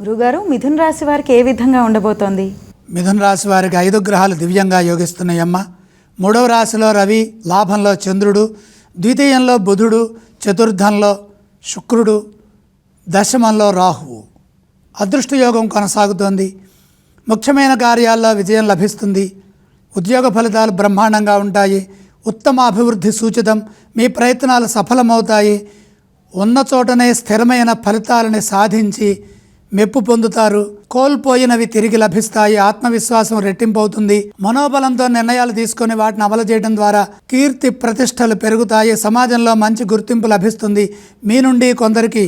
గురుగారు, మిథున రాశి వారికి ఏ విధంగా ఉండబోతోంది? మిథున రాశి వారికి 5 గ్రహాలు దివ్యంగా యోగిస్తున్నాయమ్మ. 3వ రాశిలో రవి, లాభంలో చంద్రుడు, ద్వితీయంలో బుధుడు, చతుర్థంలో శుక్రుడు, దశమంలో రాహువు. అదృష్టయోగం కొనసాగుతోంది. ముఖ్యమైన కార్యాల్లో విజయం లభిస్తుంది. ఉద్యోగ ఫలితాలు బ్రహ్మాండంగా ఉంటాయి. ఉత్తమ అభివృద్ధి సూచితం. మీ ప్రయత్నాలు సఫలమవుతాయి. ఉన్న చోటనే స్థిరమైన ఫలితాలని సాధించి మెప్పు పొందుతారు. కోల్పోయినవి తిరిగి లభిస్తాయి. ఆత్మవిశ్వాసం రెట్టింపు అవుతుంది. మనోబలంతో నిర్ణయాలు తీసుకొని వాటిని అమలు చేయడం ద్వారా కీర్తి ప్రతిష్టలు పెరుగుతాయి. సమాజంలో మంచి గుర్తింపు లభిస్తుంది. మీ నుండి కొందరికి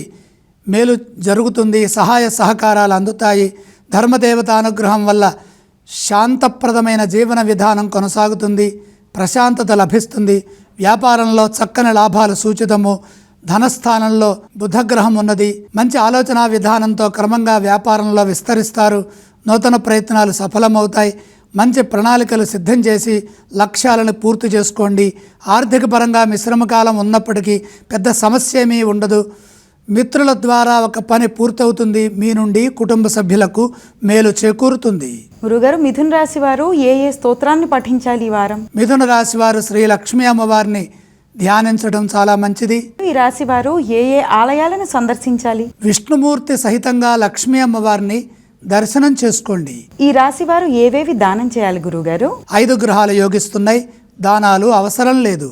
మేలు జరుగుతుంది. సహాయ సహకారాలు అందుతాయి. ధర్మదేవత అనుగ్రహం వల్ల శాంతప్రదమైన జీవన విధానం కొనసాగుతుంది. ప్రశాంతత లభిస్తుంది. వ్యాపారంలో చక్కని లాభాలు సూచితము. ధనస్థానంలో బుధగ్రహం ఉన్నది. మంచి ఆలోచన విధానంతో క్రమంగా వ్యాపారంలో విస్తరిస్తారు. నూతన ప్రయత్నాలు సఫలమవుతాయి. మంచి ప్రణాళికలు సిద్ధం చేసి లక్ష్యాలను పూర్తి చేసుకోండి. ఆర్థిక పరంగా మిశ్రమ కాలం ఉన్నప్పటికీ పెద్ద సమస్య ఏమీ ఉండదు. మిత్రుల ద్వారా ఒక పని పూర్తవుతుంది. మీ నుండి కుటుంబ సభ్యులకు మేలు చేకూరుతుంది. గురుగారు, మిథున రాశి వారు ఏ స్తోత్రాన్ని పఠించాలి ఈ వారం? మిథున రాశి వారు శ్రీ లక్ష్మీ అమ్మవారిని ధ్యానించడం చాలా మంచిది. ఈ రాశి వారు ఏ ఆలయాలను సందర్శించాలి? విష్ణుమూర్తి సహితంగా లక్ష్మీ అమ్మవారిని దర్శనం చేసుకోండి. ఈ రాశి వారు ఏవేవి దానం చేయాలి గురుగారు? 5 గ్రహాలు యోగిస్తున్నాయి. దానాలు అవసరం లేదు.